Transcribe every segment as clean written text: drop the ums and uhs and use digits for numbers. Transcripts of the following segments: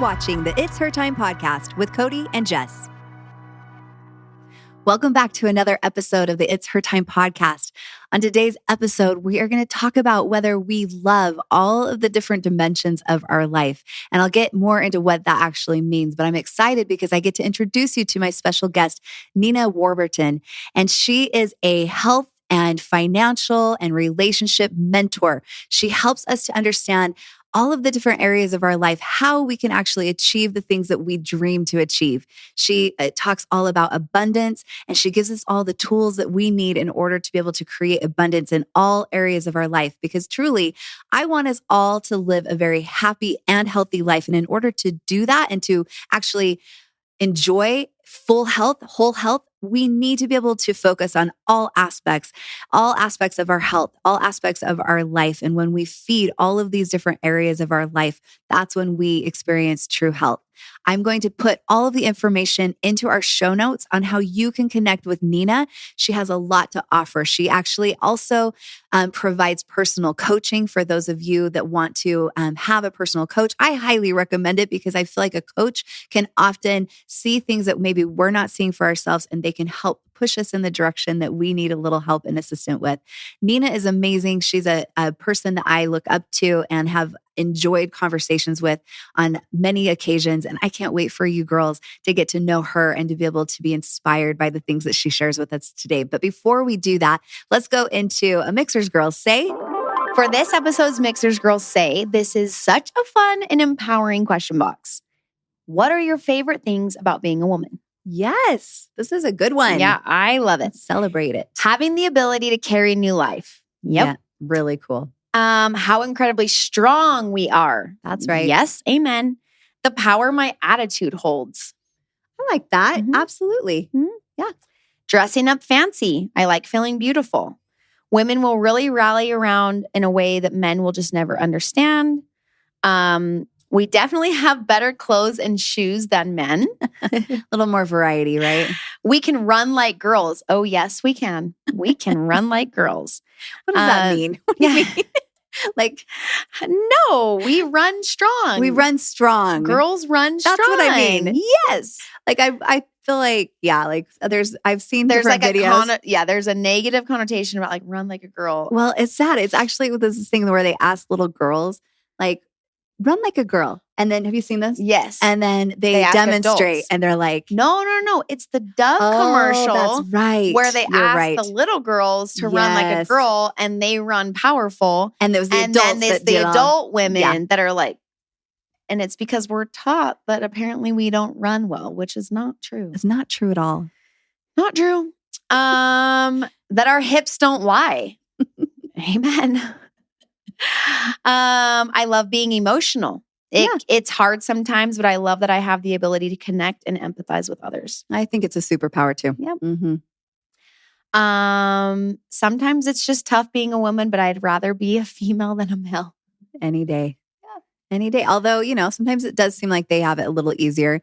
watching the It's Her Time podcast with Cody and Jess. Welcome back to another episode of the It's Her Time podcast. On today's episode, we are going to talk about whether we love all of the different dimensions of our life. And I'll get more into what that actually means, but I'm excited because I get to introduce you to my special guest, Neena Warburton. And she is a health and financial and relationship mentor. She helps us to understand all of the different areas of our life, how we can actually achieve the things that we dream to achieve. She talks all about abundance, and she gives us all the tools that we need in order to be able to create abundance in all areas of our life. Because truly, I want us all to live a very happy and healthy life. And in order to do that and to actually enjoy full health, whole health, we need to be able to focus on all aspects of our health, all aspects of our life. And when we feed all of these different areas of our life, that's when we experience true health. I'm going to put all of the information into our show notes on how you can connect with Neena. She has a lot to offer. She actually also provides personal coaching for those of you that want to have a personal coach. I highly recommend it because I feel like a coach can often see things that maybe we're not seeing for ourselves, and they can help push us in the direction that we need a little help and assistance with. Neena is amazing. She's a person that I look up to and have enjoyed conversations with on many occasions. And I can't wait for you girls to get to know her and to be able to be inspired by the things that she shares with us today. But before we do that, let's go into a Mixhers Girl Say. For this episode's Mixhers Girl Say, this is such a fun and empowering question box. What are your favorite things about being a woman? Yes, this is a good one. Yeah, I love it. Let's celebrate it. Having the ability to carry new life. Yep. Yeah, really cool. How incredibly strong we are. That's right. Yes, amen. The power my attitude holds. I like that. Mhm. Absolutely. Mhm. Yeah. Dressing up fancy. I like feeling beautiful. Women will really rally around in a way that men will just never understand. We definitely have better clothes and shoes than men. A little more variety, right? We can run like girls. Oh, yes, we can. We can run like girls. What does that mean? What do you mean? Like, no, we run strong. we run strong. Girls run strong. That's what I mean. Yes. Like I feel like, yeah, like I've seen There's different like videos. there's a negative connotation about like run like a girl. Well, it's sad. It's actually this thing where they ask little girls, like, run like a girl. And then have you seen this? Yes. And then they ask demonstrate adults. and they're like, No. It's the Dove commercial. That's right. Where they You're ask right. the little girls to run like a Yes. girl, and they run powerful. And there was the And adults then there's that the did all- adult women Yeah. that are like, and it's because we're taught that apparently we don't run well, which is not true. It's not true at all. Not true. That our hips don't lie. Amen. I love being emotional. It's hard sometimes, but I love that I have the ability to connect and empathize with others. I think it's a superpower too. Yep. Mm-hmm. Sometimes it's just tough being a woman, but I'd rather be a female than a male. Any day. Yeah. Any day. Although, sometimes it does seem like they have it a little easier.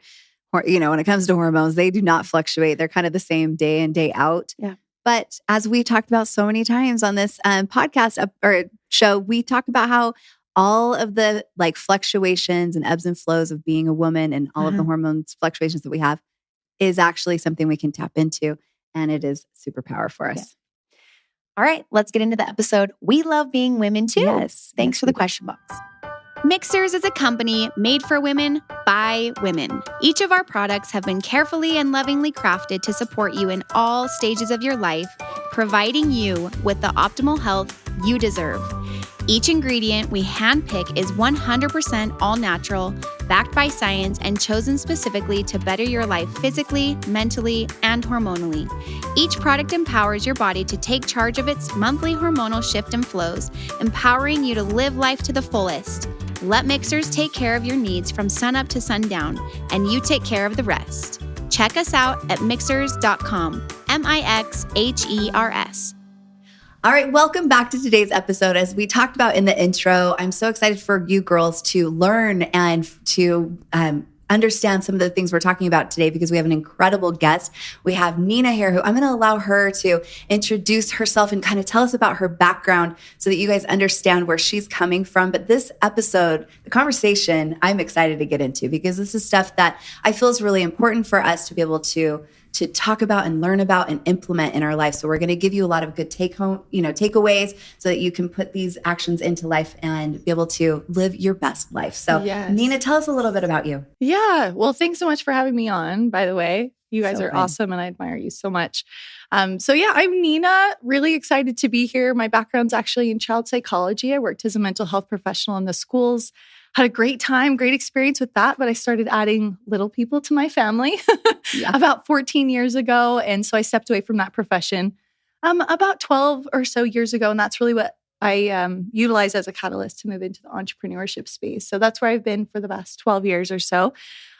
Or, when it comes to hormones, they do not fluctuate. They're kind of the same day in, day out. Yeah. But as we've talked about so many times on this podcast or show, we talk about how all of the like fluctuations and ebbs and flows of being a woman and all of the hormones fluctuations that we have is actually something we can tap into. And it is superpower for us. Yeah. All right, let's get into the episode. We love being women too. Yes. Thanks for the question box. Mixhers is a company made for women by women. Each of our products have been carefully and lovingly crafted to support you in all stages of your life, providing you with the optimal health you deserve. Each ingredient we handpick is 100% all natural, backed by science, and chosen specifically to better your life physically, mentally, and hormonally. Each product empowers your body to take charge of its monthly hormonal shift and flows, empowering you to live life to the fullest. Let Mixhers take care of your needs from sunup to sundown, and you take care of the rest. Check us out at mixhers.com, Mixhers. All right, welcome back to today's episode. As we talked about in the intro, I'm so excited for you girls to learn and to understand some of the things we're talking about today because we have an incredible guest. We have Neena here, who I'm going to allow her to introduce herself and kind of tell us about her background so that you guys understand where she's coming from. But this episode, the conversation, I'm excited to get into because this is stuff that I feel is really important for us to be able to talk about and learn about and implement in our life. So we're going to give you a lot of good takeaways so that you can put these actions into life and be able to live your best life. So yes. Neena, tell us a little bit about you. Yeah. Well, thanks so much for having me on, by the way. You guys are fun. awesome and I admire you so much. I'm Neena, really excited to be here. My background's actually in child psychology. I worked as a mental health professional in the schools. Had a great time, great experience with that, but I started adding little people to my family about 14 years ago. And so I stepped away from that profession about 12 or so years ago. And that's really what I utilize as a catalyst to move into the entrepreneurship space. So that's where I've been for the past 12 years or so.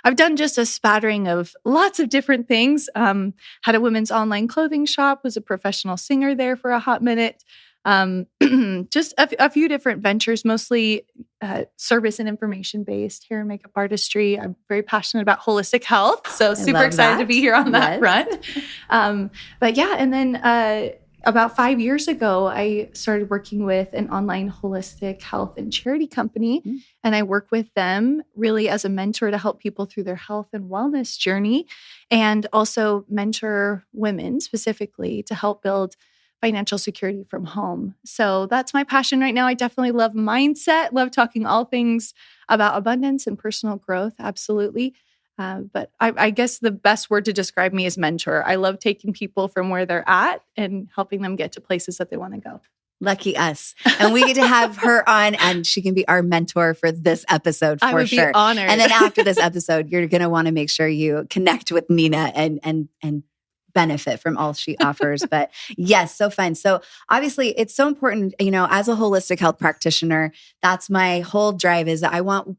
I've done just a spattering of lots of different things. Had a women's online clothing shop, was a professional singer there for a hot minute. Just a few different ventures, mostly service and information-based hair and makeup artistry. I'm very passionate about holistic health, so super excited to be here on that front. And then about 5 years ago, I started working with an online holistic health and charity company, and I work with them really as a mentor to help people through their health and wellness journey, and also mentor women specifically to help build financial security from home. So that's my passion right now. I definitely love mindset, love talking all things about abundance and personal growth. Absolutely. But I guess the best word to describe me is mentor. I love taking people from where they're at and helping them get to places that they want to go. Lucky us. And we get to have her on and she can be our mentor for this episode for sure. I would be honored. And then after this episode, you're going to want to make sure you connect with Neena and benefit from all she offers. But yes, so fun. So obviously it's so important, as a holistic health practitioner, that's my whole drive is that I want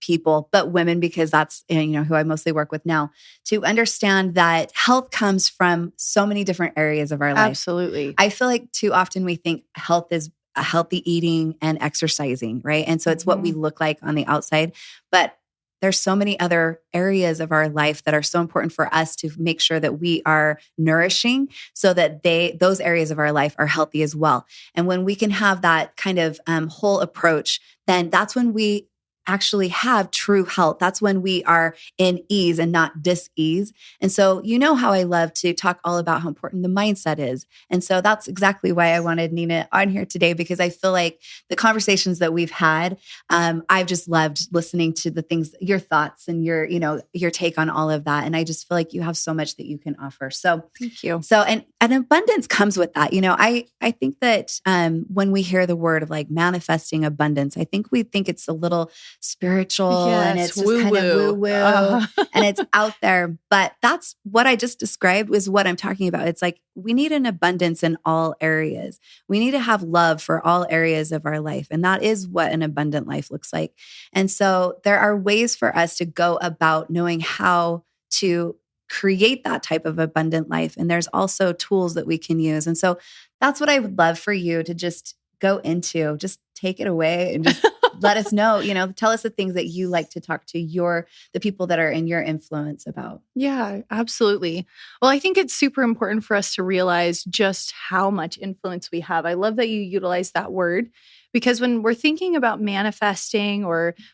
people, but women, because that's, who I mostly work with now, to understand that health comes from so many different areas of our life. Absolutely. I feel like too often we think health is a healthy eating and exercising, right? And so it's what we look like on the outside, but there's so many other areas of our life that are so important for us to make sure that we are nourishing so that those areas of our life are healthy as well. And when we can have that kind of whole approach, then that's when we actually have true health. That's when we are in ease and not dis-ease. And so how I love to talk all about how important the mindset is. And so that's exactly why I wanted Neena on here today, because I feel like the conversations that we've had, I've just loved listening to the things, your thoughts and your take on all of that. And I just feel like you have so much that you can offer. So thank you. So, and abundance comes with that. I think that when we hear the word of like manifesting abundance, I think we think it's a little spiritual and it's just kind of woo-woo and it's out there. But that's what I just described was what I'm talking about. It's like we need an abundance in all areas. We need to have love for all areas of our life. And that is what an abundant life looks like. And so there are ways for us to go about knowing how to create that type of abundant life. And there's also tools that we can use. And so that's what I would love for you to just go into, just take it away and just let us know, tell us the things that you like to talk to the people that are in your influence about. Yeah, absolutely. Well, I think it's super important for us to realize just how much influence we have. I love that you utilize that word because when we're thinking about manifesting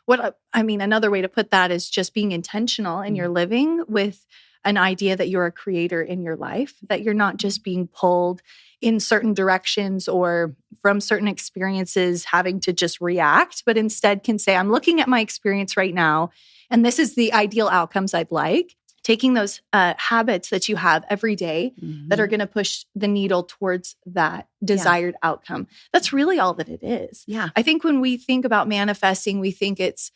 another way to put that is just being intentional in your living with an idea that you're a creator in your life, that you're not just being pulled in certain directions or from certain experiences having to just react, but instead can say, I'm looking at my experience right now, and this is the ideal outcomes I'd like. Taking those habits that you have every day that are going to push the needle towards that desired outcome. That's really all that it is. Yeah. I think when we think about manifesting, we think it's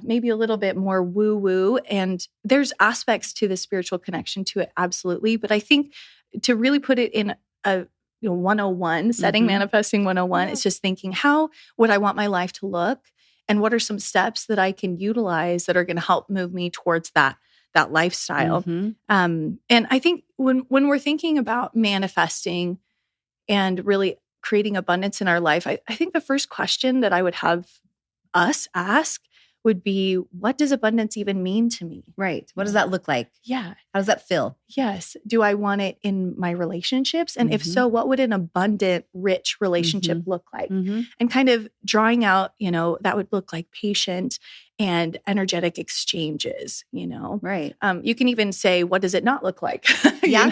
maybe a little bit more woo-woo. And there's aspects to the spiritual connection to it, absolutely. But I think to really put it in a 101 setting, manifesting 101, it's just thinking, how would I want my life to look? And what are some steps that I can utilize that are going to help move me towards that lifestyle? And I think when we're thinking about manifesting and really creating abundance in our life, I think the first question that I would have us ask would be, what does abundance even mean to me? Right. What does that look like? Yeah. How does that feel? Yes. Do I want it in my relationships? And if so, what would an abundant, rich relationship look like? And kind of drawing out, that would look like patient and energetic exchanges, Right. You can even say, what does it not look like?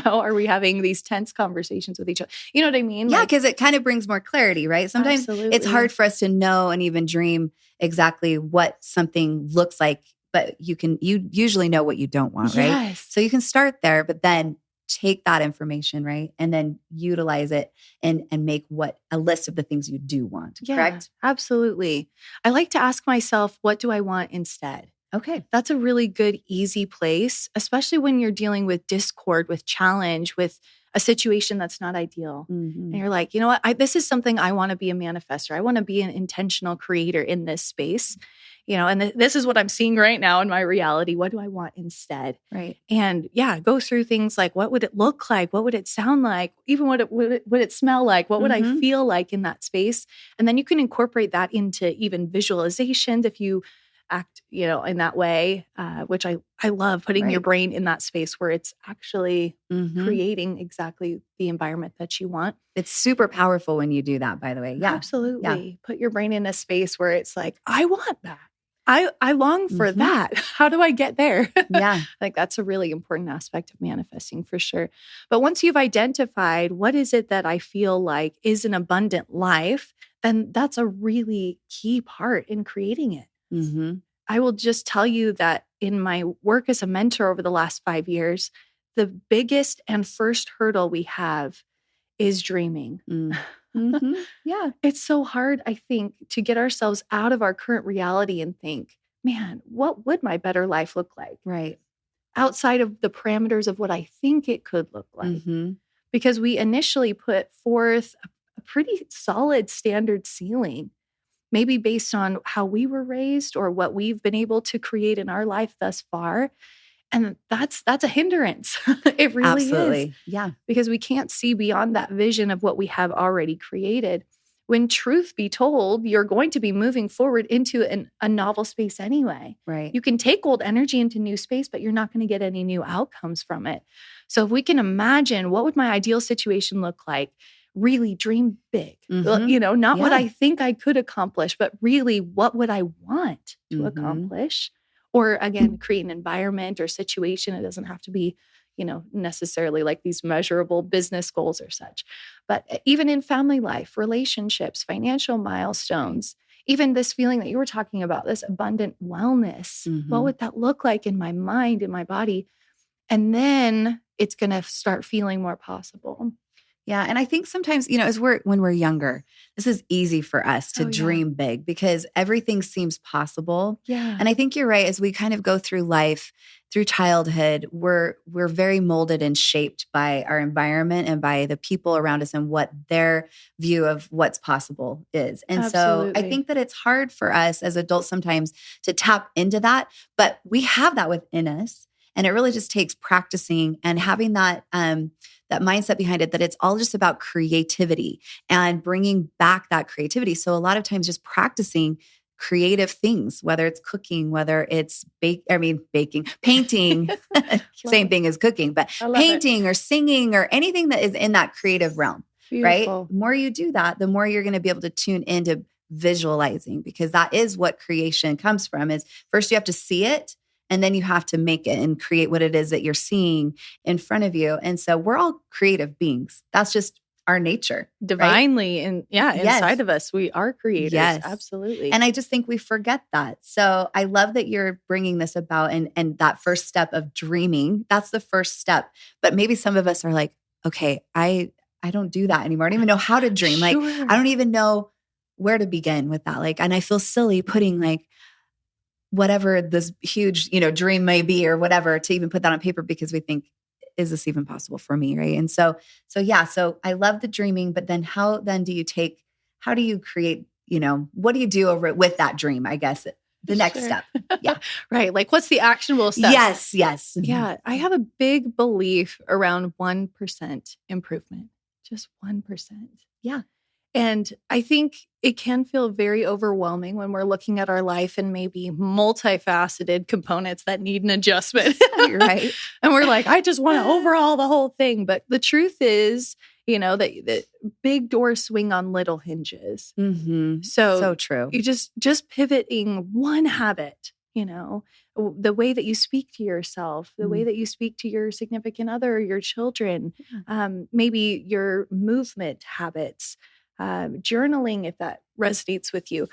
Are we having these tense conversations with each other? You know what I mean? Yeah, because it kind of brings more clarity, right? Sometimes it's hard for us to know and even dream exactly what something looks like, but you usually know what you don't want, right? Yes. So you can start there, but then take that information, right? And then utilize it and make a list of the things you do want, correct? Absolutely. I like to ask myself, what do I want instead? Okay. That's a really good, easy place, especially when you're dealing with discord, with challenge, with a situation that's not ideal. And you're like, you know what? This is something I want to be a manifestor. I want to be an intentional creator in this space. And this is what I'm seeing right now in my reality. What do I want instead? Right. And go through things like, what would it look like? What would it sound like? Even what would it smell like? What would I feel like in that space? And then you can incorporate that into even visualizations if you act, in that way, which I love putting your brain in that space where it's actually creating exactly the environment that you want. It's super powerful when you do that, by the way. Yeah. Absolutely. Yeah. Put your brain in a space where it's like, I want that. I long for that. How do I get there? Yeah. That's a really important aspect of manifesting for sure. But once you've identified what is it that I feel like is an abundant life, then that's a really key part in creating it. I will just tell you that in my work as a mentor over the last 5 years, the biggest and first hurdle we have is dreaming. Yeah. It's so hard, I think, to get ourselves out of our current reality and think, man, what would my better life look like? Right. Outside of the parameters of what I think it could look like. Because we initially put forth a pretty solid standard ceiling, maybe based on how we were raised or what we've been able to create in our life thus far. And that's a hindrance. It really Absolutely. is. Yeah. Because we can't see beyond that vision of what we have already created. When truth be told, you're going to be moving forward into a novel space anyway. Right. You can take old energy into new space, but you're not going to get any new outcomes from it. So if we can imagine, what would my ideal situation look like? Really dream big, not what I think I could accomplish, but really what would I want to accomplish? Or again, create an environment or situation. It doesn't have to be, necessarily like these measurable business goals or such. But even in family life, relationships, financial milestones, even this feeling that you were talking about, this abundant wellness, what would that look like in my mind, in my body? And then it's going to start feeling more possible. Yeah. And I think sometimes, when we're younger, this is easy for us to dream big because everything seems possible. Yeah. And I think you're right. As we kind of go through life, through childhood, we're very molded and shaped by our environment and by the people around us and what their view of what's possible is. And so I think that it's hard for us as adults sometimes to tap into that, but we have that within us. And it really just takes practicing and having that mindset behind it, that it's all just about creativity and bringing back that creativity. So a lot of times just practicing creative things, whether it's cooking, whether it's baking, painting, same thing as cooking, but painting or singing or anything that is in that creative realm, Beautiful. right? The more you do that, the more you're going to be able to tune into visualizing, because that is what creation comes from. Is first you have to see it, and then you have to make it and create what it is that you're seeing in front of you. And so we're all creative beings. That's just our nature. Divinely. Right? And inside of us, we are creators. Yes. Absolutely. And I just think we forget that. So I love that you're bringing this about and that first step of dreaming, that's the first step. But maybe some of us are like, okay, I don't do that anymore. I don't even know how to dream. Sure. Like, I don't even know where to begin with that. Like, and I feel silly putting like, whatever this huge, dream may be or whatever, to even put that on paper because we think, is this even possible for me? Right. And so I love the dreaming, but then how do you create, what do you do with that dream? I guess the next step. Yeah. Right. Like what's the actionable step? Yes. Yeah. I have a big belief around 1% improvement, just 1%. Yeah. And I think it can feel very overwhelming when we're looking at our life and maybe multifaceted components that need an adjustment. Right. And we're like, I just want to overhaul the whole thing. But the truth is, that big doors swing on little hinges. Mm-hmm. So So true. you just pivoting one habit, the way that you speak to yourself, the way that you speak to your significant other, your children, maybe your movement habits, journaling, if that resonates with you.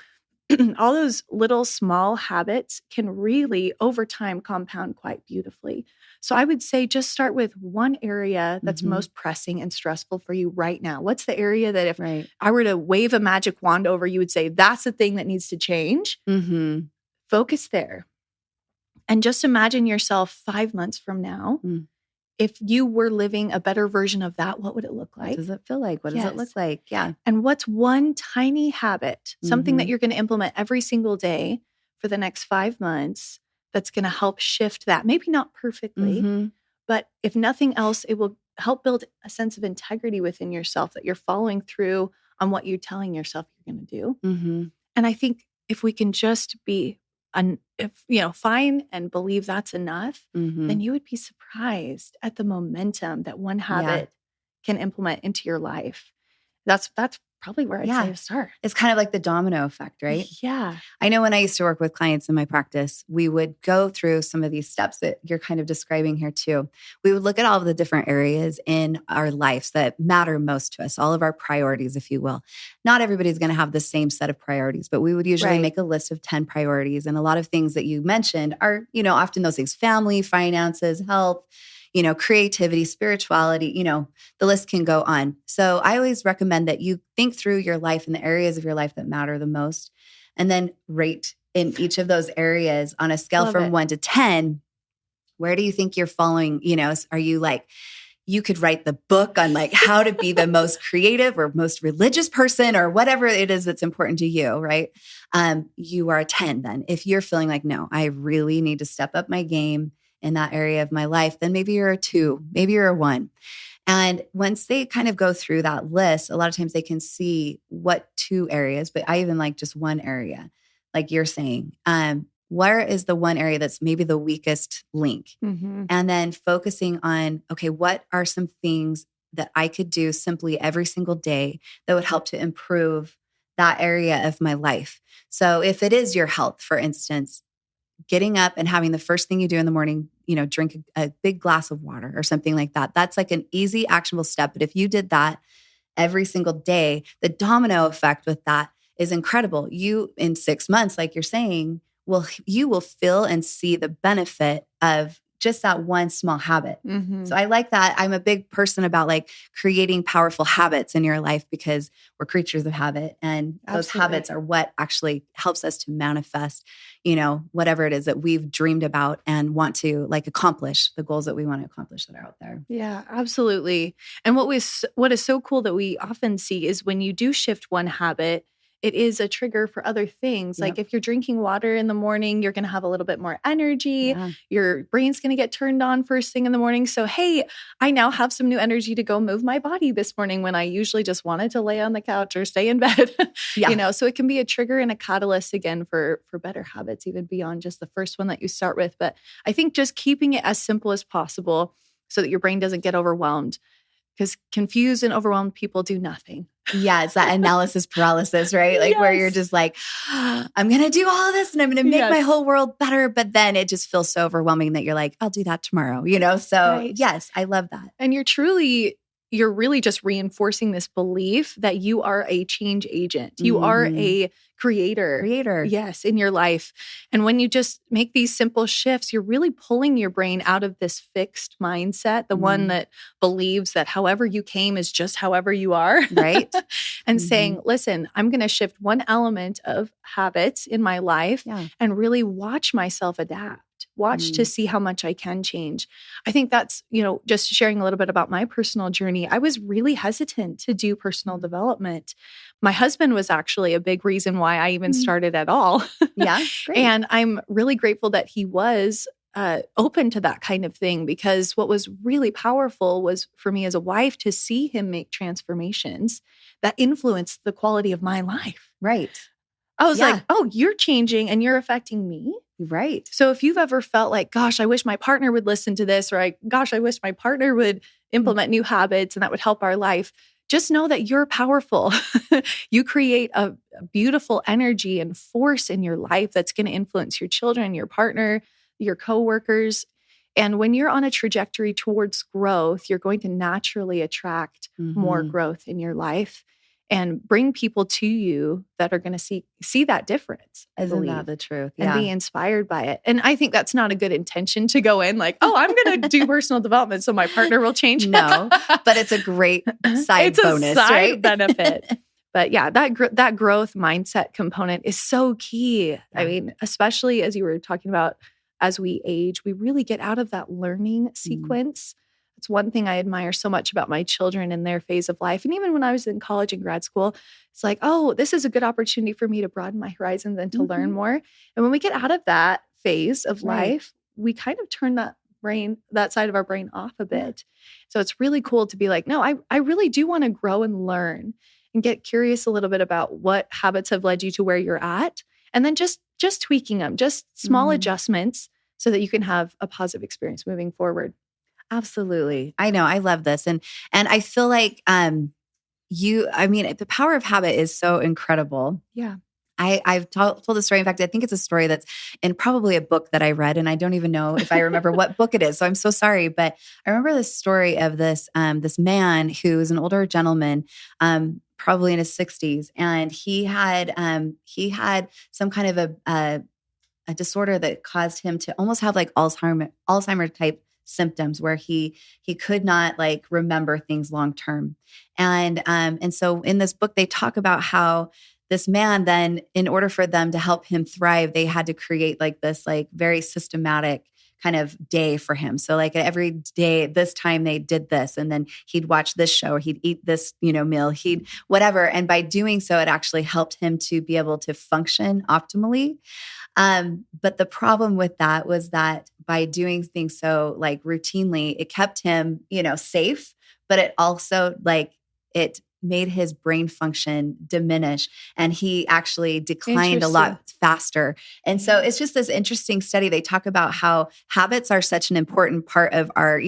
All those little small habits can really over time compound quite beautifully. So I would say just start with one area that's most pressing and stressful for you right now. What's the area that if I were to wave a magic wand over, you would say, that's the thing that needs to change? Focus there. And just imagine yourself 5 months from now. If you were living a better version of that, what would it look like? What does it feel like? What does it look like? Yeah. And what's one tiny habit, something that you're going to implement every single day for the next 5 months that's going to help shift that? Maybe not perfectly, but if nothing else, it will help build a sense of integrity within yourself that you're following through on what you're telling yourself you're going to do. And I think if we can just be fine and believe that's enough, then you would be surprised at the momentum that one habit can implement into your life. That's probably where I'd say to start. It's kind of like the domino effect, right? Yeah. I know when I used to work with clients in my practice, we would go through some of these steps that you're kind of describing here too. We would look at all of the different areas in our lives that matter most to us, all of our priorities, if you will. Not everybody's going to have the same set of priorities, but we would usually make a list of 10 priorities. And a lot of things that you mentioned are, often those things: family, finances, health, creativity, spirituality, the list can go on. So I always recommend that you think through your life and the areas of your life that matter the most, and then rate in each of those areas on a scale from 1 to 10. Where do you think you're following? Are you like, you could write the book on like how to be the most creative or most religious person or whatever it is that's important to you, right? You are a 10 then. If you're feeling like, no, I really need to step up my game in that area of my life, then maybe you're a 2, maybe you're a 1. And once they kind of go through that list, a lot of times they can see what 2 areas, but I even like just 1 area, like you're saying. Where is the one area that's maybe the weakest link? And then focusing on, okay, what are some things that I could do simply every single day that would help to improve that area of my life? So if it is your health, for instance, getting up and having the first thing you do in the morning, drink a big glass of water or something like that. That's like an easy, actionable step. But if you did that every single day, the domino effect with that is incredible. You, in 6 months, like you're saying, you will feel and see the benefit of just that one small habit. So I like that. I'm a big person about like creating powerful habits in your life because we're creatures of habit. And those habits are what actually helps us to manifest, whatever it is that we've dreamed about and want to like accomplish, the goals that we want to accomplish that are out there. Yeah, absolutely. And what is so cool that we often see is when you do shift one habit, it is a trigger for other things. Like if you're drinking water in the morning, you're going to have a little bit more energy. Your brain's going to get turned on first thing in the morning. So, hey, I now have some new energy to go move my body this morning when I usually just wanted to lay on the couch or stay in bed. So it can be a trigger and a catalyst again for better habits, even beyond just the first one that you start with. But I think just keeping it as simple as possible so that your brain doesn't get overwhelmed, because confused and overwhelmed people do nothing. Yeah, it's that analysis paralysis, right? Like where you're just like, I'm going to do all of this and I'm going to make my whole world better. But then it just feels so overwhelming that you're like, I'll do that tomorrow, So yes, I love that. And you're really just reinforcing this belief that you are a change agent. You are a creator. Yes, in your life. And when you just make these simple shifts, you're really pulling your brain out of this fixed mindset, the one that believes that however you came is just however you are. Right. And saying, listen, I'm going to shift one element of habits in my life and really watch myself adapt. Watch to see how much I can change. I think that's, just sharing a little bit about my personal journey. I was really hesitant to do personal development. My husband was actually a big reason why I even started at all. Yeah, great. And I'm really grateful that he was open to that kind of thing, because what was really powerful was for me as a wife to see him make transformations that influenced the quality of my life. Right. I was like, oh, you're changing and you're affecting me. Right. So if you've ever felt like, gosh, I wish my partner would listen to this, or gosh, I wish my partner would implement new habits and that would help our life, just know that you're powerful. You create a beautiful energy and force in your life that's going to influence your children, your partner, your coworkers. And when you're on a trajectory towards growth, you're going to naturally attract more growth in your life and bring people to you that are going to see that difference. Isn't that the truth? And be inspired by it. And I think that's not a good intention to go in like, oh, I'm going to do personal development so my partner will change. No, but it's a great side bonus, right? Benefit. But yeah, that growth mindset component is so key. Yeah. I mean, especially as you were talking about, as we age, we really get out of that learning sequence. It's one thing I admire so much about my children in their phase of life. And even when I was in college and grad school, it's like, oh, this is a good opportunity for me to broaden my horizons and to learn more. And when we get out of that phase of life, we kind of turn that side of our brain off a bit. So it's really cool to be like, no, I really do want to grow and learn and get curious a little bit about what habits have led you to where you're at. And then just tweaking them, just small adjustments so that you can have a positive experience moving forward. Absolutely. I know. I love this. And I feel like the power of habit is so incredible. Yeah. I've told the story. In fact, I think it's a story that's in probably a book that I read, and I don't even know if I remember what book it is. So I'm so sorry. But I remember the story of this man who is an older gentleman, probably in his 60s. And he had some kind of a disorder that caused him to almost have like Alzheimer type symptoms, where he could not like remember things long term. And so in this book, they talk about how this man then, in order for them to help him thrive, they had to create like this like very systematic kind of day for him. So like every day, this time they did this, and then he'd watch this show, or he'd eat this, meal, he'd whatever. And by doing so, it actually helped him to be able to function optimally. But the problem with that was that by doing things so like routinely, it kept him, safe, but it also it made his brain function diminish, and he actually declined a lot faster. And so it's just this interesting study. They talk about how habits are such an important part of our,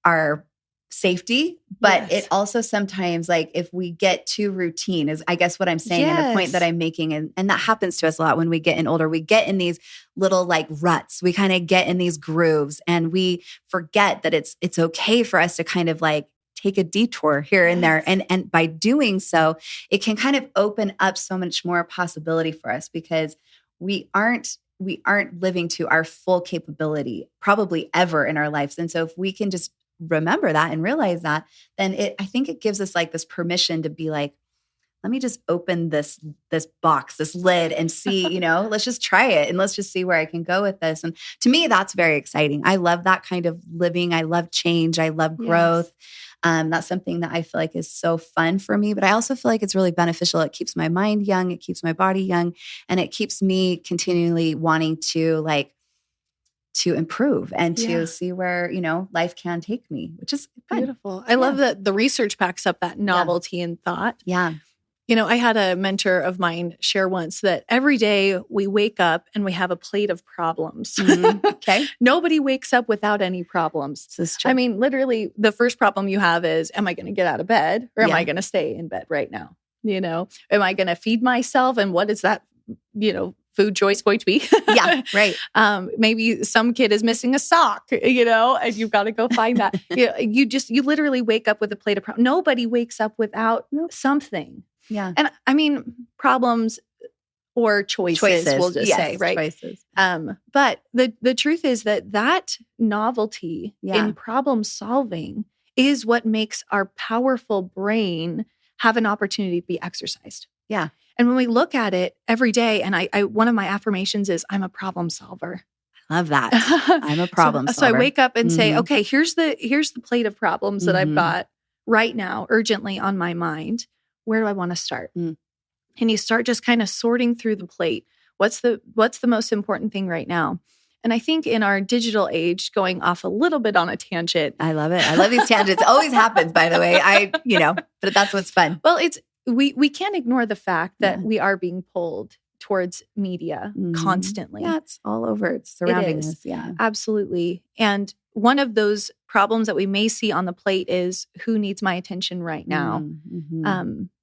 our safety, but it also sometimes, like, if we get too routine, is I guess what I'm saying, and the point that I'm making, and that happens to us a lot when we get in older. We get in these little like ruts. We kind of get in these grooves, and we forget that it's okay for us to kind of like take a detour here and there. And by doing so, it can kind of open up so much more possibility for us, because we aren't living to our full capability probably ever in our lives. And so if we can just remember that and realize that, then I think it gives us like this permission to be like, let me just open this box, this lid, and see, let's just try it, and let's just see where I can go with this. And to me, that's very exciting. I love that kind of living. I love change. I love growth. That's something that I feel like is so fun for me, but I also feel like it's really beneficial. It keeps my mind young. It keeps my body young, and it keeps me continually wanting to improve and to see where, life can take me, which is beautiful. I love that the research backs up that novelty and thought. Yeah. I had a mentor of mine share once that every day we wake up and we have a plate of problems. Mm-hmm. Okay. Nobody wakes up without any problems. This is true. I mean, literally the first problem you have is, am I going to get out of bed, or am I going to stay in bed right now? Am I going to feed myself? And what is that, food choice going to be? Yeah, right. Maybe some kid is missing a sock, and you've got to go find that. You literally wake up with a plate of problems. Nobody wakes up without something. Yeah. And I mean, problems or choices we'll just say, right? Choices. But the truth is that novelty in problem solving is what makes our powerful brain have an opportunity to be exercised. Yeah. And when we look at it every day, and I one of my affirmations is, I'm a problem solver. I love that. I'm a problem solver. So I wake up and say, okay, here's the plate of problems that I've got right now urgently on my mind. Where do I want to start? And you start just kind of sorting through the plate. What's the most important thing right now? And I think in our digital age, going off a little bit on a tangent. I love it. I love these tangents. It always happens, by the way. But that's what's fun. Well, we can't ignore the fact that we are being pulled towards media constantly. Yeah, it's all over. It's surrounding us. Yeah, absolutely. And one of those problems that we may see on the plate is who needs my attention right now,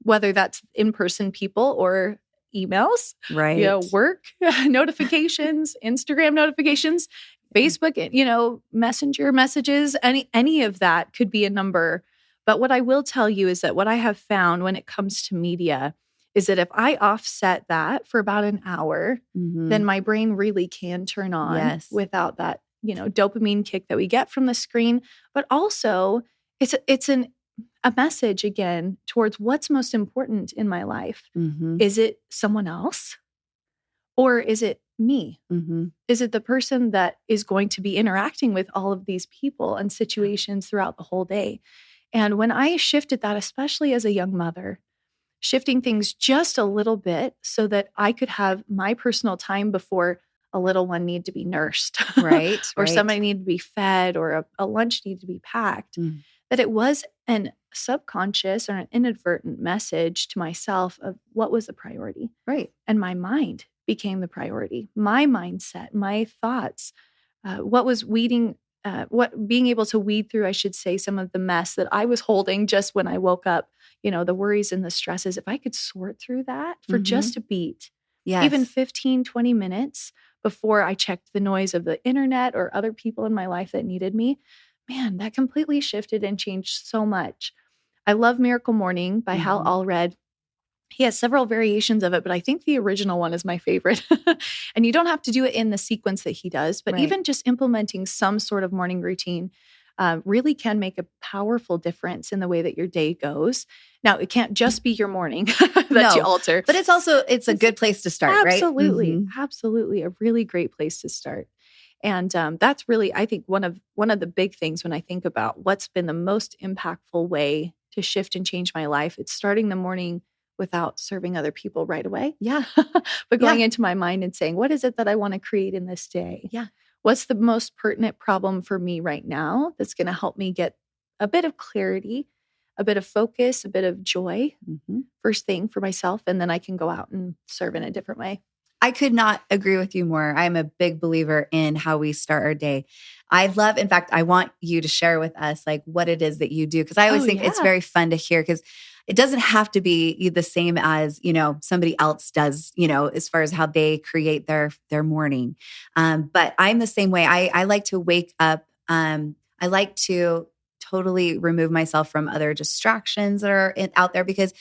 whether that's in-person people or emails, right? Work notifications, Instagram notifications, Facebook, messenger messages, any of that could be a number. But what I will tell you is that what I have found when it comes to media is that if I offset that for about an hour, then my brain really can turn on without that, dopamine kick that we get from the screen. But also it's a message again towards what's most important in my life. Is it someone else or is it me? Is it the person that is going to be interacting with all of these people and situations throughout the whole day? And when I shifted that, especially as a young mother, shifting things just a little bit so that I could have my personal time before a little one needed to be nursed, right? or somebody needed to be fed, or a lunch needed to be packed, that it was an subconscious or an inadvertent message to myself of what was the priority. Right. And my mind became the priority. My mindset, my thoughts, being able to weed through, I should say, some of the mess that I was holding just when I woke up, the worries and the stresses. If I could sort through that for just a beat, even 15, 20 minutes before I checked the noise of the internet or other people in my life that needed me, man, that completely shifted and changed so much. I love Miracle Morning by Hal Allred. He has several variations of it, but I think the original one is my favorite. And you don't have to do it in the sequence that he does, but even just implementing some sort of morning routine really can make a powerful difference in the way that your day goes. Now, it can't just be your morning that you alter. But it's a good place to start, absolutely, right? Absolutely. A really great place to start. And that's really, I think, one of the big things when I think about what's been the most impactful way to shift and change my life. It's starting the morning without serving other people right away. Yeah. But going into my mind and saying, what is it that I want to create in this day? Yeah. What's the most pertinent problem for me right now that's going to help me get a bit of clarity, a bit of focus, a bit of joy, first thing for myself. And then I can go out and serve in a different way. I could not agree with you more. I'm a big believer in how we start our day. In fact, I want you to share with us like what it is that you do. Cause I always think it's very fun to hear because it doesn't have to be the same as, somebody else does, as far as how they create their morning. But I'm the same way. I like to wake up. I like to totally remove myself from other distractions that are out there because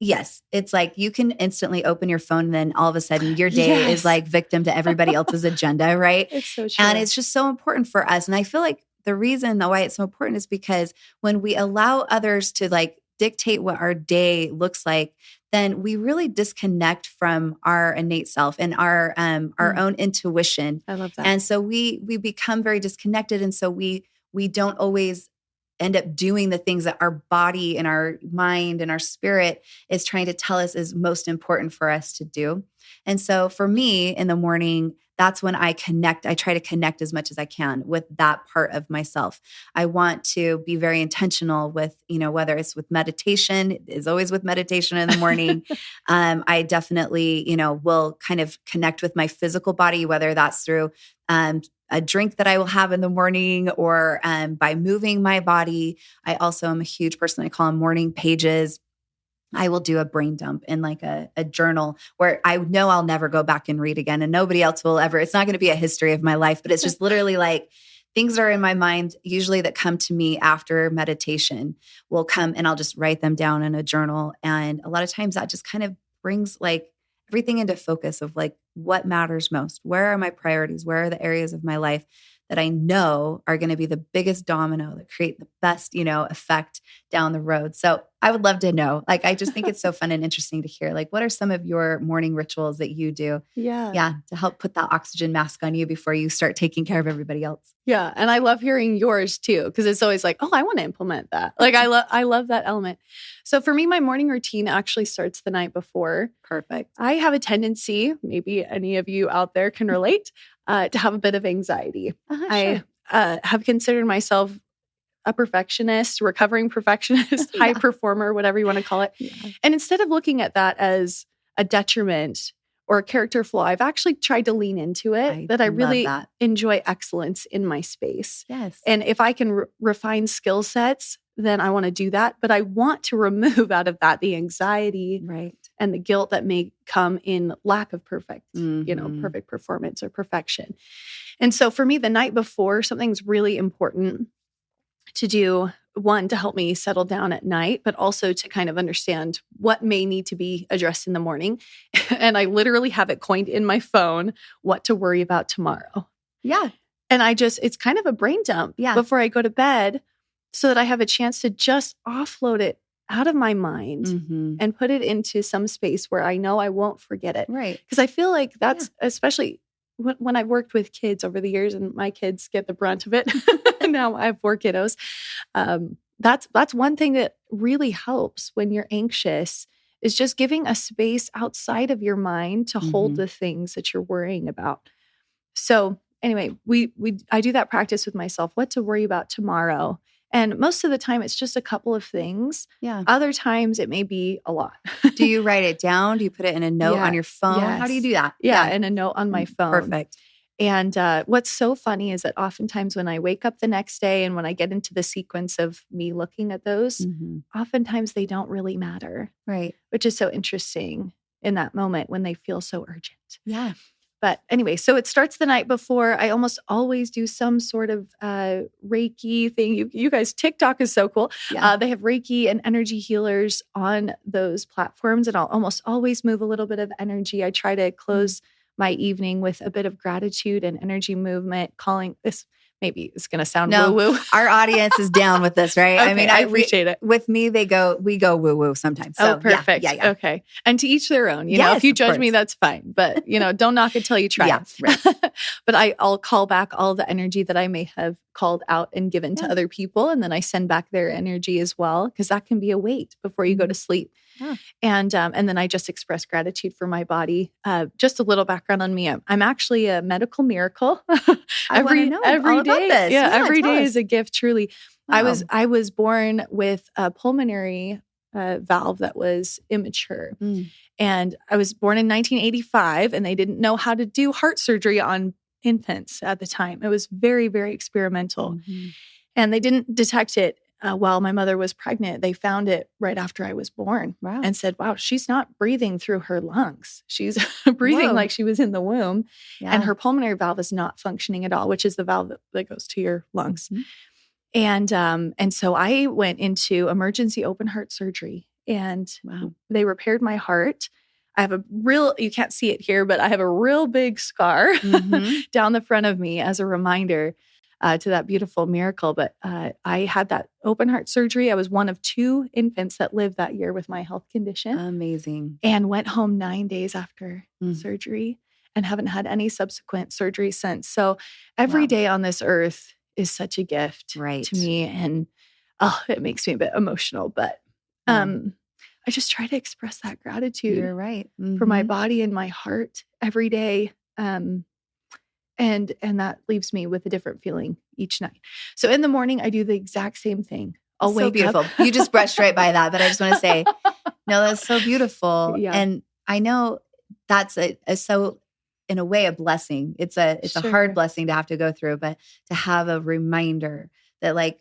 yes, it's like you can instantly open your phone and then all of a sudden your day is like victim to everybody else's agenda, right? It's so true. And it's just so important for us. And I feel like the reason why it's so important is because when we allow others to like dictate what our day looks like, then we really disconnect from our innate self and our own intuition. I love that. And so we become very disconnected. And so we don't always end up doing the things that our body and our mind and our spirit is trying to tell us is most important for us to do. And so for me in the morning, that's when I connect. I try to connect as much as I can with that part of myself. I want to be very intentional with, whether it's with meditation, it is always with meditation in the morning. I definitely, will kind of connect with my physical body, whether that's through a drink that I will have in the morning or by moving my body. I also am a huge person. I call them morning pages. I will do a brain dump in like a journal where I know I'll never go back and read again and nobody else will ever. It's not going to be a history of my life, but it's just literally like things are in my mind usually that come to me after meditation will come and I'll just write them down in a journal. And a lot of times that just kind of brings like everything into focus of like what matters most. Where are my priorities? Where are the areas of my life that I know are going to be the biggest domino that create the best, effect down the road. So I would love to know, like, I just think it's so fun and interesting to hear, like, what are some of your morning rituals that you do? Yeah. To help put that oxygen mask on you before you start taking care of everybody else. Yeah. And I love hearing yours too, because it's always like, oh, I want to implement that. Like, I love that element. So for me, my morning routine actually starts the night before. Perfect. I have a tendency, maybe any of you out there can relate, to have a bit of anxiety. Sure. I have considered myself a perfectionist, recovering perfectionist, high performer, whatever you want to call it. Yeah. And instead of looking at that as a detriment or a character flaw, I've actually tried to lean into it, I really enjoy excellence in my space. Yes. And if I can refine skill sets, then I want to do that. But I want to remove out of that the anxiety and the guilt that may come in lack of perfect performance or perfection. And so for me, the night before, something's really important to do, one, to help me settle down at night, but also to kind of understand what may need to be addressed in the morning. And I literally have it coined in my phone, what to worry about tomorrow. Yeah. And it's kind of a brain dump before I go to bed so that I have a chance to just offload it out of my mind and put it into some space where I know I won't forget it. Right. Because I feel like that's especially when I've worked with kids over the years, and my kids get the brunt of it. Now I have 4 kiddos. That's one thing that really helps when you're anxious, is just giving a space outside of your mind to hold the things that you're worrying about. So anyway, I do that practice with myself, what to worry about tomorrow. And most of the time, it's just a couple of things. Yeah. Other times, it may be a lot. Do you write it down? Do you put it in a note on your phone? Yes. How do you do that? Yeah, in a note on my phone. Perfect. And what's so funny is that oftentimes when I wake up the next day and when I get into the sequence of me looking at those, oftentimes they don't really matter. Right. Which is so interesting in that moment when they feel so urgent. Yeah. But anyway, so it starts the night before. I almost always do some sort of Reiki thing. You guys, TikTok is so cool. Yeah. They have Reiki and energy healers on those platforms. And I'll almost always move a little bit of energy. I try to close my evening with a bit of gratitude and energy movement, calling this. Maybe it's going to sound woo-woo. Our audience is down with this, right? Okay, I mean, I appreciate it. With me, we go woo-woo sometimes. So, perfect. Yeah. Okay. And to each their own. You know, if you judge me, that's fine. But, don't knock it till you try. Right. But I'll call back all the energy that I may have called out and given to other people. And then I send back their energy as well, because that can be a weight before you go to sleep. Yeah. And then I just express gratitude for my body. Just a little background on me. I'm actually a medical miracle. Every day. Yeah, every day is a gift, truly. Wow. I was born with a pulmonary valve that was immature. And I was born in 1985, and they didn't know how to do heart surgery on infants at the time. It was very, very experimental. And they didn't detect it while my mother was pregnant. They found it right after I was born. Wow. And said, wow, she's not breathing through her lungs. She's breathing like she was in the womb. Yeah. And her pulmonary valve is not functioning at all, which is the valve that goes to your lungs. And so I went into emergency open heart surgery, and they repaired my heart. I have you can't see it here, but I have a real big scar down the front of me as a reminder to that beautiful miracle. But I had that open heart surgery. I was one of 2 infants that lived that year with my health condition. Amazing. And went home 9 days after surgery and haven't had any subsequent surgery since. So every day on this earth is such a gift to me. And it makes me a bit emotional, but I just try to express that gratitude. You're right. For my body and my heart every day. And that leaves me with a different feeling each night. So in the morning, I do the exact same thing. I'll wake beautiful. up. You just brushed right by that, but I just want to say, no, that's so beautiful. Yeah. And I know that's so in a way a blessing. It's a hard blessing to have to go through, but to have a reminder that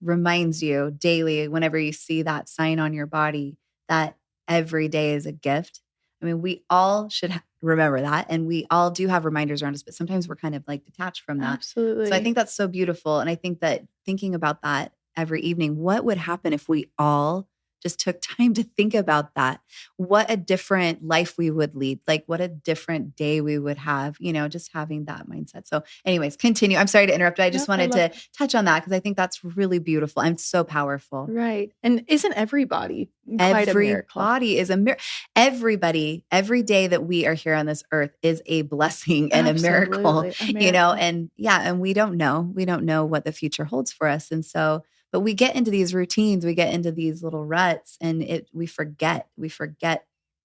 reminds you daily whenever you see that sign on your body that every day is a gift. I mean, we all should remember that. And we all do have reminders around us, but sometimes we're kind of detached from that. Absolutely. So I think that's so beautiful. And I think that thinking about that every evening, what would happen if we all just took time to think about that? What a different life we would lead. What a different day we would have, just having that mindset. So anyways, continue. I'm sorry to interrupt. I just wanted to touch on that because I think that's really beautiful and so powerful. Right. And isn't every body quite a miracle? Every body is a miracle. Everybody, every day that we are here on this earth is a blessing and a miracle, and we don't know what the future holds for us. And so, but we get into these routines, we get into these little ruts, and we forget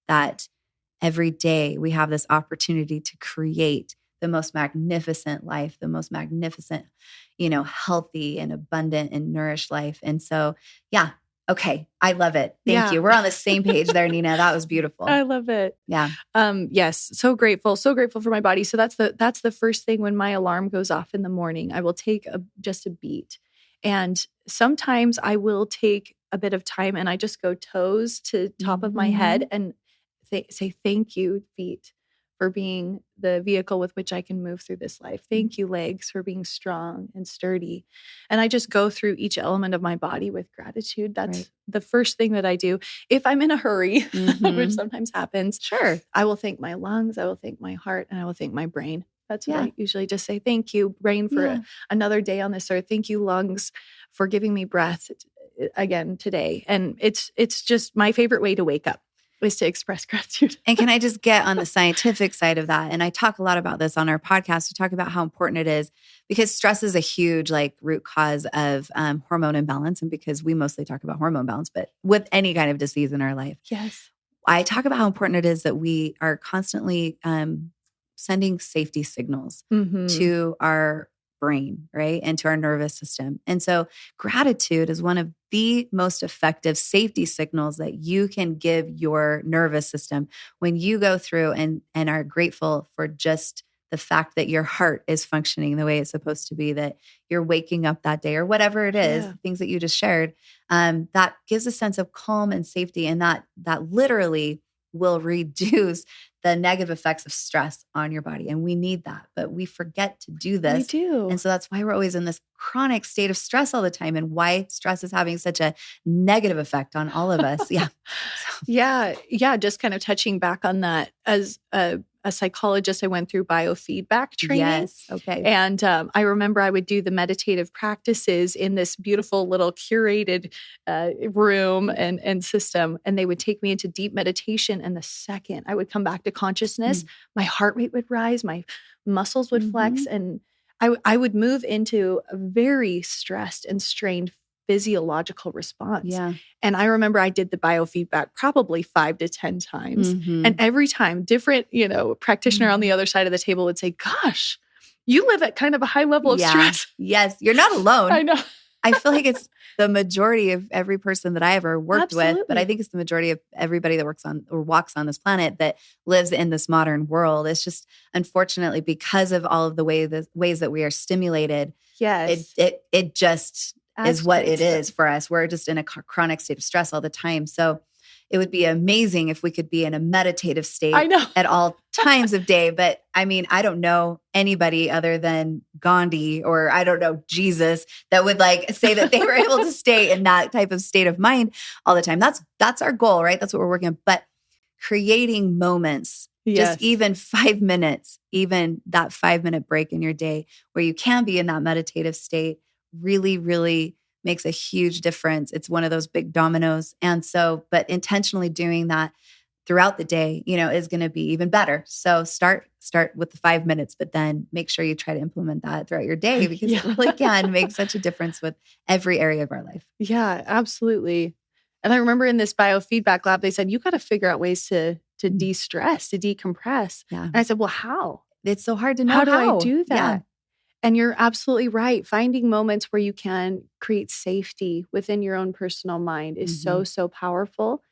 that every day we have this opportunity to create the most magnificent life, the most magnificent, healthy and abundant and nourished life. And so, yeah. Okay. I love it. Thank you. We're on the same page there, Neena. That was beautiful. I love it. Yeah. Yes. So grateful for my body. So that's the first thing. When my alarm goes off in the morning, I will take just a beat. And sometimes I will take a bit of time and I just go toes to top of my head and say, thank you, feet, for being the vehicle with which I can move through this life. Thank you, legs, for being strong and sturdy. And I just go through each element of my body with gratitude. That's the first thing that I do. If I'm in a hurry, which sometimes happens, sure, I will thank my lungs, I will thank my heart, and I will thank my brain. That's what I usually just say. Thank you, brain, for another day on this earth. Thank you, lungs, for giving me breath again today. And it's just my favorite way to wake up, is to express gratitude. And can I just get on the scientific side of that? And I talk a lot about this on our podcast. We talk about how important it is, because stress is a huge root cause of hormone imbalance. And because we mostly talk about hormone balance, but with any kind of disease in our life. Yes. I talk about how important it is that we are constantly sending safety signals to our brain, right? And to our nervous system. And so gratitude is one of the most effective safety signals that you can give your nervous system when you go through and are grateful for just the fact that your heart is functioning the way it's supposed to be, that you're waking up that day, or whatever it is, things that you just shared, that gives a sense of calm and safety. And that literally will reduce the negative effects of stress on your body. And we need that, but we forget to do this. We do. And so that's why we're always in this chronic state of stress all the time, and why stress is having such a negative effect on all of us. Yeah. Yeah. Just kind of touching back on that, as a psychologist, I went through biofeedback training. Yes. Okay. And I remember I would do the meditative practices in this beautiful little curated room and system. And they would take me into deep meditation. And the second I would come back to consciousness, my heart rate would rise, my muscles would flex, and I would move into a very stressed and strained physiological response. Yeah. And I remember I did the biofeedback probably 5 to 10 times. And every time different, practitioner on the other side of the table would say, gosh, you live at kind of a high level of stress. Yes. You're not alone. I know. I feel like it's the majority of every person that I ever worked with, but I think it's the majority of everybody that works on or walks on this planet that lives in this modern world. It's just, unfortunately, because of all of the ways that we are stimulated, it just is what it is for us. We're just in a chronic state of stress all the time. So it would be amazing if we could be in a meditative state at all times of day. But I mean, I don't know anybody other than Gandhi, or I don't know, Jesus, that would say that they were able to stay in that type of state of mind all the time. That's our goal, right? That's what we're working on. But creating moments, just even 5 minutes, even that 5-minute break in your day where you can be in that meditative state, really, really makes a huge difference. It's one of those big dominoes. And so, but intentionally doing that throughout the day, is going to be even better. So start with the 5 minutes, but then make sure you try to implement that throughout your day, because it really can make such a difference with every area of our life. Yeah, absolutely. And I remember in this biofeedback lab, they said, you got to figure out ways to de-stress, to decompress. Yeah. And I said, well, how? It's so hard to know how do I do that? Yeah. And you're absolutely right. Finding moments where you can create safety within your own personal mind is so powerful.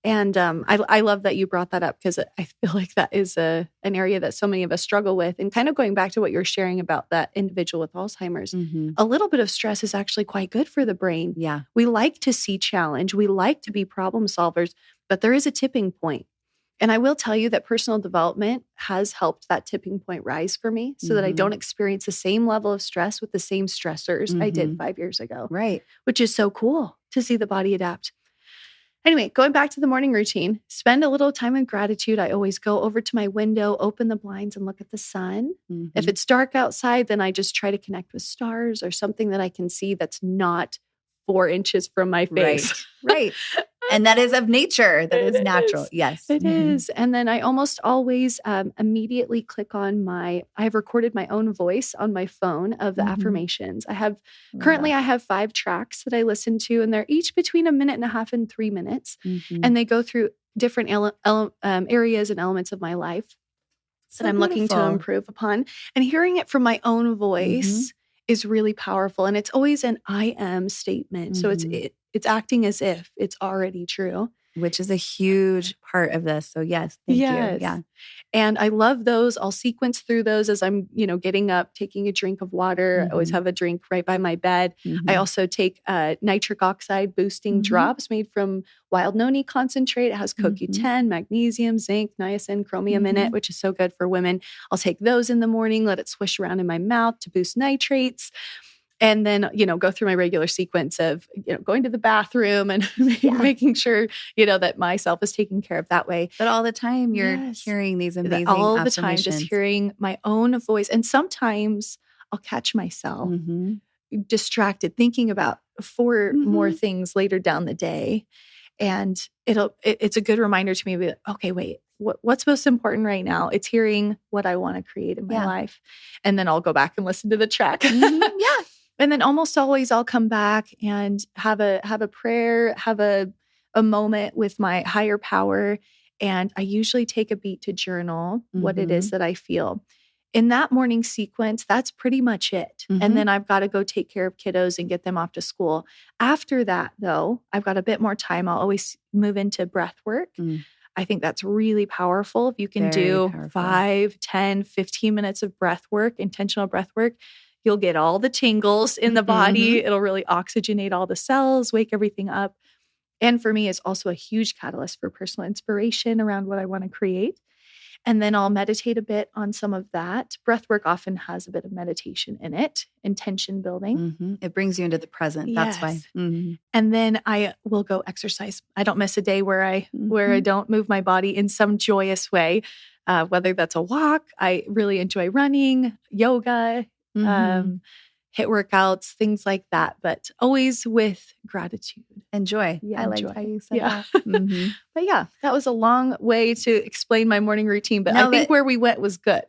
And I love that you brought that up, because I feel like that is an area that so many of us struggle with. And kind of going back to what you're sharing about that individual with Alzheimer's, a little bit of stress is actually quite good for the brain. Yeah. We like to see challenge. We like to be problem solvers, but there is a tipping point. And I will tell you that personal development has helped that tipping point rise for me, so that I don't experience the same level of stress with the same stressors I did 5 years ago. Right. Which is so cool to see the body adapt. Anyway, going back to the morning routine, spend a little time in gratitude. I always go over to my window, open the blinds, and look at the sun. If it's dark outside, then I just try to connect with stars or something that I can see that's not 4 inches from my face. Right. And that is of nature. That is natural. Yes. It is. And then I almost always immediately click on I have recorded my own voice on my phone of the affirmations. Currently I have 5 tracks that I listen to, and they're each between 1.5 minutes and 3 minutes. And they go through different areas and elements of my life. that I'm looking to improve upon. And hearing it from my own voice is really powerful. And it's always an I am statement. So it's acting as if it's already true. Which is a huge part of this. So yes, thank you. Yeah. And I love those. I'll sequence through those as I'm, getting up, taking a drink of water. I always have a drink right by my bed. I also take nitric oxide boosting drops made from wild noni concentrate. It has CoQ10, magnesium, zinc, niacin, chromium in it, which is so good for women. I'll take those in the morning, let it swish around in my mouth to boost nitrates. And then, go through my regular sequence of, going to the bathroom and making sure, that myself is taken care of that way. But all the time you're hearing these amazing all the time, just hearing my own voice. And sometimes I'll catch myself distracted, thinking about 4 more things later down the day. And it's a good reminder to me, okay, wait, what's most important right now? It's hearing what I want to create in my life. And then I'll go back and listen to the track. And then almost always I'll come back and have a prayer, have a moment with my higher power. And I usually take a beat to journal what it is that I feel. In that morning sequence, that's pretty much it. And then I've got to go take care of kiddos and get them off to school. After that, though, I've got a bit more time. I'll always move into breath work. I think that's really powerful. If you can do 5, 10, 15 minutes of breath work, intentional breath work, you'll get all the tingles in the body. It'll really oxygenate all the cells, wake everything up. And for me, it's also a huge catalyst for personal inspiration around what I want to create. And then I'll meditate a bit on some of that. Breath work often has a bit of meditation in it, intention building. It brings you into the present. That's why. And then I will go exercise. I don't miss a day where I don't move my body in some joyous way, whether that's a walk. I really enjoy running, yoga, HIIT workouts, things like that, but always with gratitude and joy. Yeah, I like how you said that. But yeah, that was a long way to explain my morning routine, but I think where we went was good.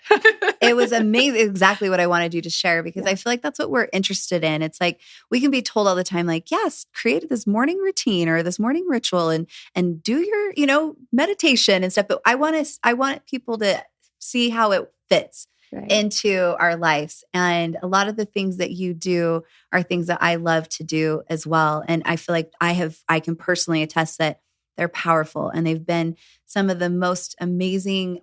It was amazing. Exactly what I wanted you to share, because I feel like that's what we're interested in. It's like we can be told all the time, like, yes, create this morning routine or this morning ritual and do your, meditation and stuff. But I want people to see how it fits into our lives. And a lot of the things that you do are things that I love to do as well. And I feel like I can personally attest that they're powerful, and they've been some of the most amazing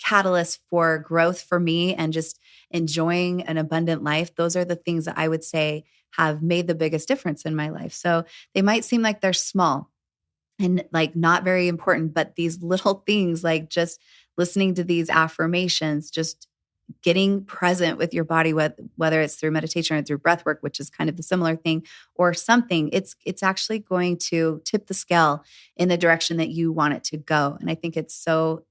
catalysts for growth for me and just enjoying an abundant life. Those are the things that I would say have made the biggest difference in my life. So they might seem like they're small and like not very important, but these little things, like just listening to these affirmations, just getting present with your body, whether it's through meditation or through breath work, which is kind of the similar thing, or something, it's actually going to tip the scale in the direction that you want it to go. And I think it's so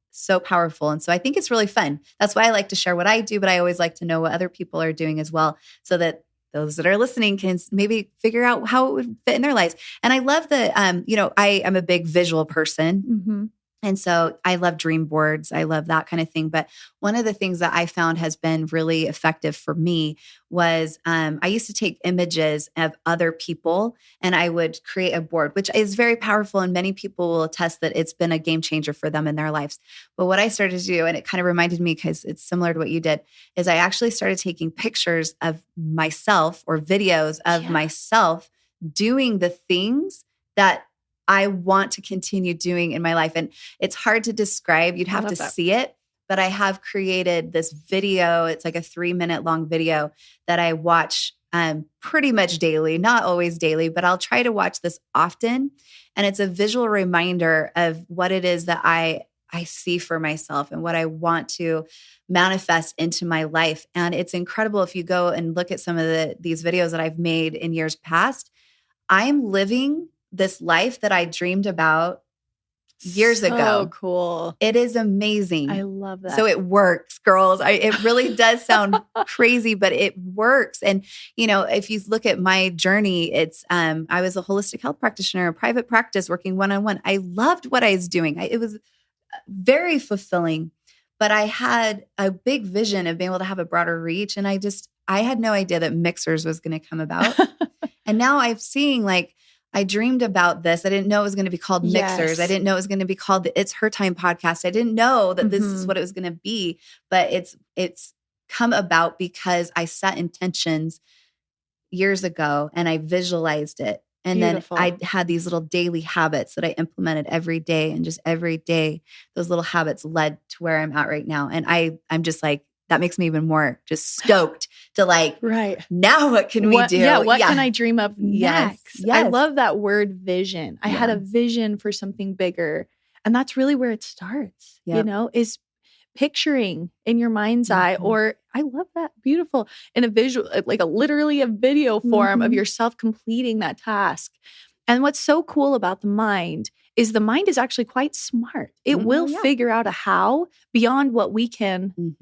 powerful. And so I think it's really fun. That's why I like to share what I do, but I always like to know what other people are doing as well, so that those that are listening can maybe figure out how it would fit in their lives. And I love that, I am a big visual person. And so I love dream boards. I love that kind of thing. But one of the things that I found has been really effective for me was I used to take images of other people and I would create a board, which is very powerful. And many people will attest that it's been a game changer for them in their lives. But what I started to do, and it kind of reminded me because it's similar to what you did, is I actually started taking pictures of myself or videos of myself doing the things that I want to continue doing in my life. And it's hard to describe. You'd have to see it, but I have created this video. It's like a 3-minute long video that I watch pretty much daily, not always daily, but I'll try to watch this often. And it's a visual reminder of what it is that I see for myself and what I want to manifest into my life. And it's incredible if you go and look at some of these videos that I've made in years past. I'm living this life that I dreamed about years ago. Oh, cool. It is amazing. I love that. So it works, girls. It really does sound crazy, but it works. And, if you look at my journey, it's, I was a holistic health practitioner, a private practice working one-on-one. I loved what I was doing. It was very fulfilling, but I had a big vision of being able to have a broader reach. And I had no idea that Mixhers was going to come about. And now I'm seeing I dreamed about this. I didn't know it was going to be called Mixhers. I didn't know it was going to be called the It's Her Time podcast. I didn't know that this is what it was going to be, but it's come about because I set intentions years ago and I visualized it. And Beautiful. then I had these little daily habits that I implemented every day, and just every day, those little habits led to where I'm at right now. And I'm just like, that makes me even more just stoked to like, now what can we do? Yeah, what can I dream of next? Yes. I love that word vision. I had a vision for something bigger. And that's really where it starts, is picturing in your mind's eye, or I love that, beautiful, in a visual, like literally a video form of yourself completing that task. And what's so cool about the mind is actually quite smart. It will figure out a how beyond what we can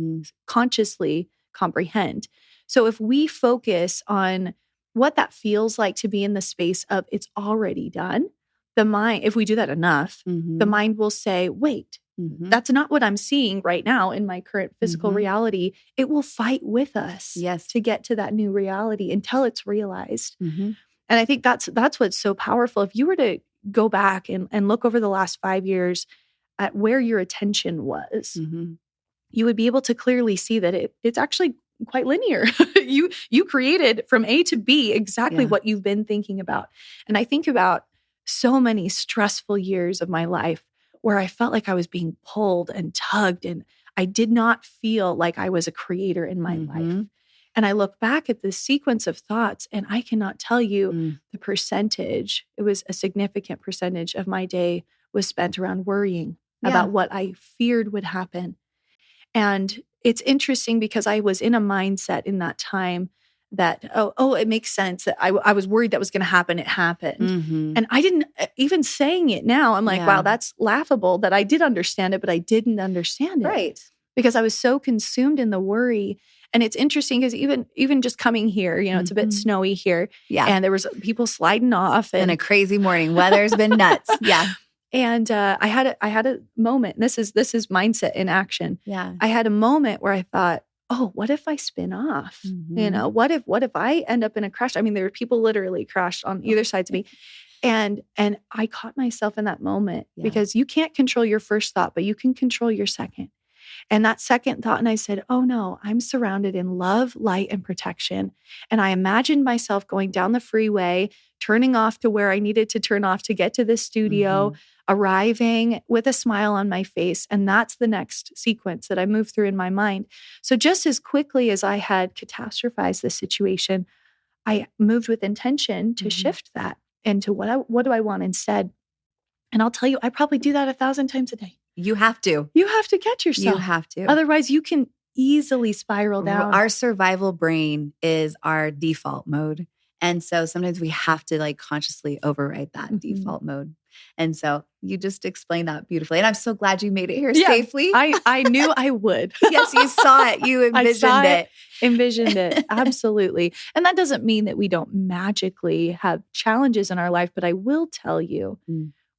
consciously comprehend. So if we focus on what that feels like to be in the space of it's already done, the mind, if we do that enough, the mind will say, wait, that's not what I'm seeing right now in my current physical reality. It will fight with us to get to that new reality until it's realized. And I think that's what's so powerful. If you were to go back and look over the last 5 years at where your attention was, you would be able to clearly see that it's actually quite linear. You created from A to B exactly what you've been thinking about. And I think about so many stressful years of my life where I felt like I was being pulled and tugged, and I did not feel like I was a creator in my life. And I look back at this sequence of thoughts, and I cannot tell you the percentage. It was a significant percentage of my day was spent around worrying about what I feared would happen. And it's interesting because I was in a mindset in that time that, it makes sense that I was worried that was going to happen. It happened. And I didn't, even saying it now, I'm like, wow, that's laughable that I did understand it, but I didn't understand it. Right. Because I was so consumed in the worry. And it's interesting because even just coming here, it's a bit snowy here. Yeah. And there was people sliding off. And a crazy morning. Weather's been nuts. Yeah. And I had a moment. This is mindset in action. Yeah. I had a moment where I thought, oh, what if I spin off? What if I end up in a crash? I mean, there were people literally crashed on either sides of me. And I caught myself in that moment because you can't control your first thought, but you can control your second. And that second thought, and I said, oh no, I'm surrounded in love, light, and protection. And I imagined myself going down the freeway, turning off to where I needed to turn off to get to the studio, arriving with a smile on my face. And that's the next sequence that I moved through in my mind. So just as quickly as I had catastrophized the situation, I moved with intention to shift that into what do I want instead. And I'll tell you, I probably do that 1,000 times a day. You have to. You have to catch yourself. You have to. Otherwise, you can easily spiral down. Our survival brain is our default mode. And so sometimes we have to like consciously override that default mode. And so you just explained that beautifully. And I'm so glad you made it here safely. I knew I would. Yes, you saw it. You envisioned it. Envisioned it. Absolutely. And that doesn't mean that we don't magically have challenges in our life. But I will tell you,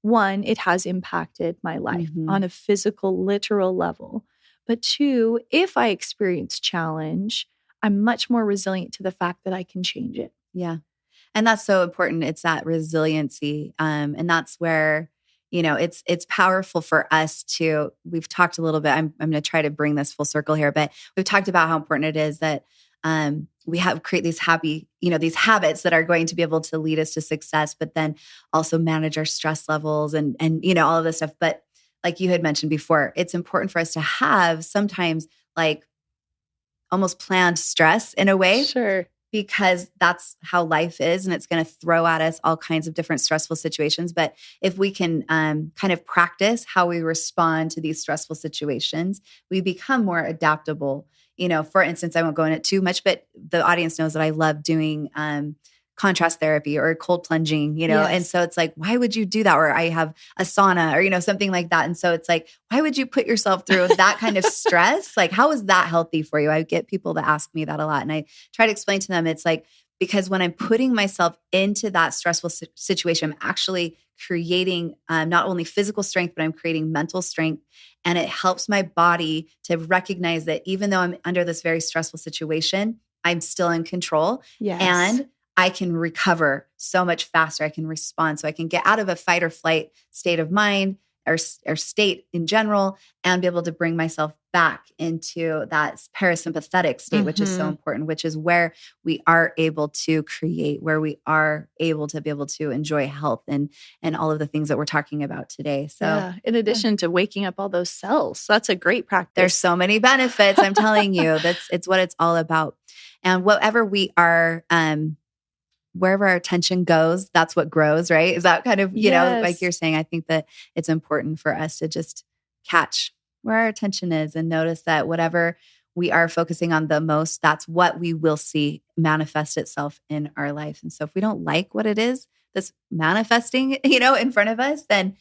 one, it has impacted my life on a physical, literal level. But two, if I experience challenge, I'm much more resilient to the fact that I can change it. Yeah. And that's so important. It's that resiliency. And that's where, it's powerful for us to, we've talked a little bit, I'm going to try to bring this full circle here, but we've talked about how important it is that we create these these habits that are going to be able to lead us to success, but then also manage our stress levels and all of this stuff. But like you had mentioned before, it's important for us to have sometimes like almost planned stress in a way. Sure. Because that's how life is, and it's going to throw at us all kinds of different stressful situations. But if we can kind of practice how we respond to these stressful situations, we become more adaptable. For instance, I won't go into it too much, but the audience knows that I love doing contrast therapy or cold plunging, Yes. And so it's like, why would you do that? Or I have a sauna or, something like that. And so it's like, why would you put yourself through that kind of stress? Like, how is that healthy for you? I get people that ask me that a lot. And I try to explain to them, it's like, because when I'm putting myself into that stressful situation, I'm actually creating not only physical strength, but I'm creating mental strength. And it helps my body to recognize that even though I'm under this very stressful situation, I'm still in control. Yes. And I can recover so much faster. I can respond. So I can get out of a fight or flight state of mind or state in general and be able to bring myself back into that parasympathetic state, which is so important, which is where we are able to create, where we are able to be able to enjoy health and all of the things that we're talking about today. So in addition to waking up all those cells, that's a great practice. There's so many benefits. I'm telling you, it's what it's all about. And whatever we are, wherever our attention goes, that's what grows, right? Is that kind of, you know, like you're saying, I think that it's important for us to just catch where our attention is and notice that whatever we are focusing on the most, that's what we will see manifest itself in our life. And so if we don't like what it is that's manifesting, you know, in front of us, then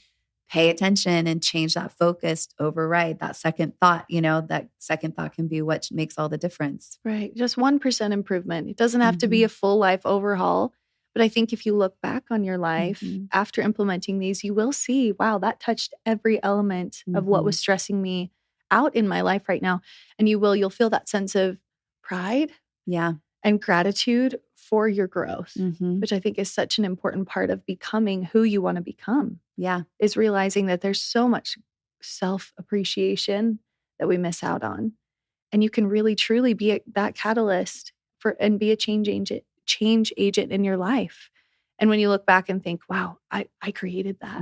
pay attention and change that focus, override that second thought. You know, that second thought can be what makes all the difference. Right. Just 1% improvement. It doesn't have to be a full life overhaul. But I think if you look back on your life after implementing these, you will see, wow, that touched every element of what was stressing me out in my life right now. And you'll feel that sense of pride and gratitude for your growth, which I think is such an important part of becoming who you want to become. Is realizing that there's so much self-appreciation that we miss out on. And you can really, truly be that catalyst and be a change agent in your life. And when you look back and think, wow, I created that.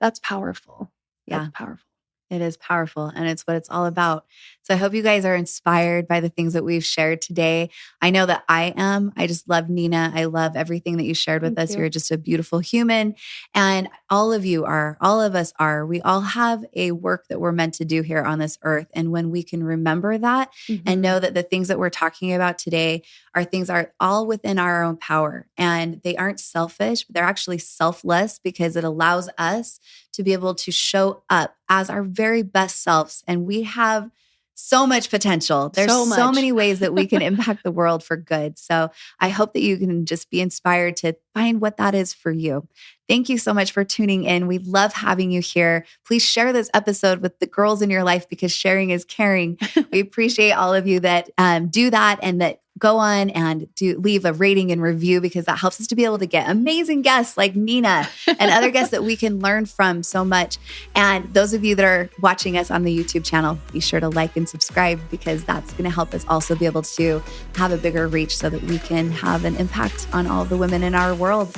That's powerful. That's powerful. It is powerful, and it's what it's all about. So I hope you guys are inspired by the things that we've shared today. I know that I am. I just love Neena. I love everything that you shared with us. You're just a beautiful human, and all of you are. All of us are. We all have a work that we're meant to do here on this earth, and when we can remember that and know that the things that we're talking about today are things are all within our own power, and they aren't selfish, but they're actually selfless because it allows us to be able to show up as our very best selves. And we have so much potential. There's so many ways that we can impact the world for good. So I hope that you can just be inspired to find what that is for you. Thank you so much for tuning in. We love having you here. Please share this episode with the girls in your life because sharing is caring. We appreciate all of you that do that and that go on and leave a rating and review because that helps us to be able to get amazing guests like Neena and other guests that we can learn from so much. And those of you that are watching us on the YouTube channel, be sure to like and subscribe because that's going to help us also be able to have a bigger reach so that we can have an impact on all the women in our world.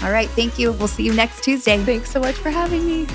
All right. Thank you. We'll see you next Tuesday. Thanks so much for having me.